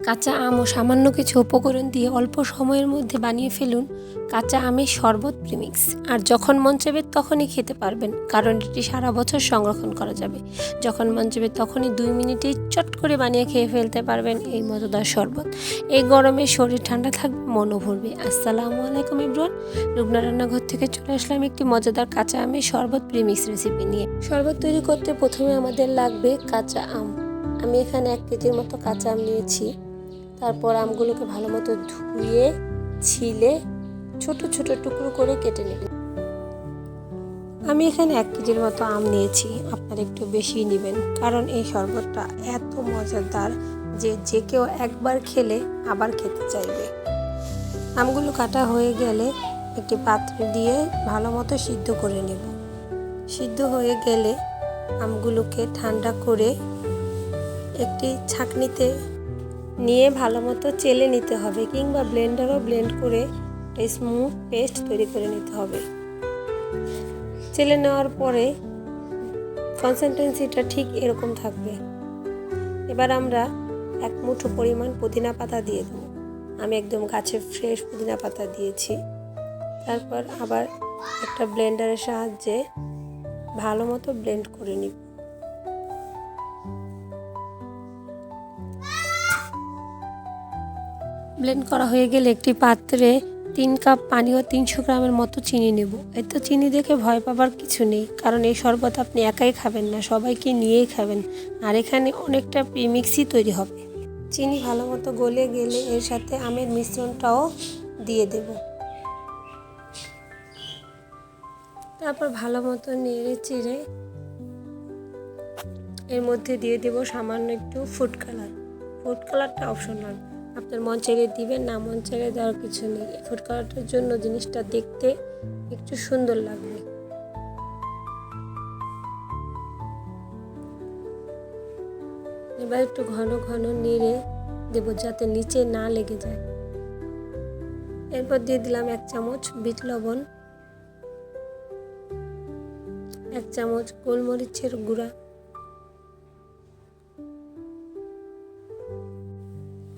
কাঁচা আম ও সামান্য কিছু উপকরণ দিয়ে অল্প সময়ের মধ্যে বানিয়ে ফেলুন কাঁচা আমের শরবত প্রিমিক্স। আর যখন মন চাইবে তখনই খেতে পারবেন, কারণ এটি সারা বছর সংরক্ষণ করা যাবে। যখন মন চাইবে তখনই 2 মিনিটেই চট করে বানিয়ে খেয়ে ফেলতে পারবেন এই মজাদার শরবত। এই গরমে শরীর ঠান্ডা থাকবে, মনও ভরবে। আসসালামু আলাইকুম এভরিওয়ান, লুবনা রান্নাঘর থেকে চলে আসলাম একটি মজাদার কাঁচা আমের শরবত প্রিমিক্স রেসিপি নিয়ে। শরবত তৈরি করতে প্রথমে আমাদের লাগবে কাঁচা আম। আমি এখানে 1 কেজির মতো কাঁচা আম নিয়েছি। তারপর আমগুলোকে ভালো মতো ধুয়ে ছিলে ছোট ছোট টুকরো করে কেটে নেব। আমি এখানে 1 কেজির মতো আম নিয়েছি, আপনারা একটু বেশি নেবেন, কারণ এই শরবতটা এত মজাদার যে যে কেউ একবার খেলে আবার খেতে চাইবে। আমগুলো কাটা হয়ে গেলে একটি পাত্রে দিয়ে ভালো মতো সিদ্ধ করে নেব। সিদ্ধ হয়ে গেলে আমগুলোকে ঠান্ডা করে একটি ছাঁকনিতে নিয়ে ভালো মতো চেলে নিতে হবে, কিংবা ব্লেন্ডারও ব্লেন্ড করে স্মুথ পেস্ট তৈরি করে নিতে হবে। চেলে নেওয়ার পরে কনসিস্টেন্সিটা ঠিক এরকম থাকবে। এবার আমরা 1 মুঠো পরিমাণ পুদিনা পাতা দিয়ে দেব। আমি একদম গাছের ফ্রেশ পুদিনা পাতা দিয়েছি। তারপর আবার একটা ব্লেন্ডারের সাহায্যে ভালো মতো ব্লেন্ড করে নিব। ব্লেন্ড করা হয়ে গেলে একটি পাত্রে 3 কাপ পানি ও 300 গ্রামের মতো চিনি নেব। এত চিনি দেখে ভয় পাবার কিছু নেই, কারণ এই শরবত আপনি একাই খাবেন না, সবাইকে নিয়েই খাবেন। আর এখানে অনেকটা প্রিমিক্সই তৈরি হবে। চিনি ভালো মতো গলে গেলে এর সাথে আমের মিশ্রণটাও দিয়ে দেব। তারপর ভালো মতো নেড়ে চেড়ে এর মধ্যে দিয়ে দেব সামান্য একটু ফুড কালার। ফুড কালারটা অপশনাল, আপনার মন চাইলে দিবেন, না মন চাইলে দেওয়ার কিছু নেই। ফুড কালারটার জন্য জিনিসটা দেখতে একটু সুন্দর লাগবে। এবার একটু ঘন ঘন নেড়ে দেব যাতে নিচে না লেগে যায়। এরপর দিয়ে দিলাম 1 চামচ বিট লবণ, 1 চামচ গোলমরিচের গুঁড়া,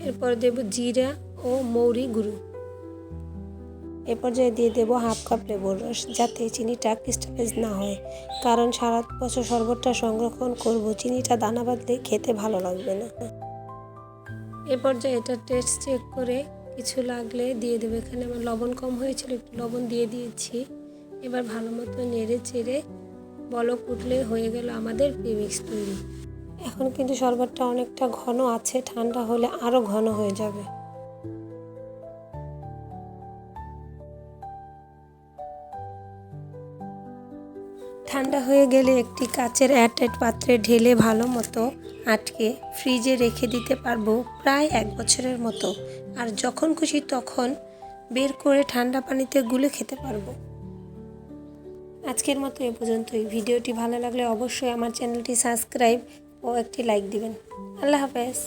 এরপর দেব জিরা ও মৌরি গুঁড়ো। এ পর্যায়ে দিয়ে দেব 1/2 কাপ লেবুর রস, যাতে চিনিটা ক্রিস্টালাইজ না হয়, কারণ সারা বছর শরবতটা সংরক্ষণ করব। চিনিটা দানা বাঁধলে খেতে ভালো লাগবে না। এ পর্যায়ে এটা টেস্ট চেক করে কিছু লাগলে দিয়ে দেবো। এখানে আমার লবণ কম হয়েছিল, একটু লবণ দিয়ে দিয়েছি। এবার ভালো মতো নেড়ে চেড়ে বলক উঠলে হয়ে গেল আমাদের প্রিমিক্স তৈরি। এখন কিন্তু শরবতটা অনেকটা ঘন আছে, ঠান্ডা হলে আরও ঘন হয়ে যাবে। ঠান্ডা হয়ে গেলে একটি কাচের এয়ারটাইট পাত্রে ঢেলে ভালো মতো আটকে ফ্রিজে রেখে দিতে পারবো প্রায় 1 বছরের মতো। আর যখন খুশি তখন বের করে ঠান্ডা পানিতে গুলে খেতে পারবো। আজকের মতো এ পর্যন্তই। ভিডিওটি ভালো লাগলে অবশ্যই আমার চ্যানেলটি সাবস্ক্রাইব ও একটি লাইক দিবেন। আল্লাহ হাফেজ।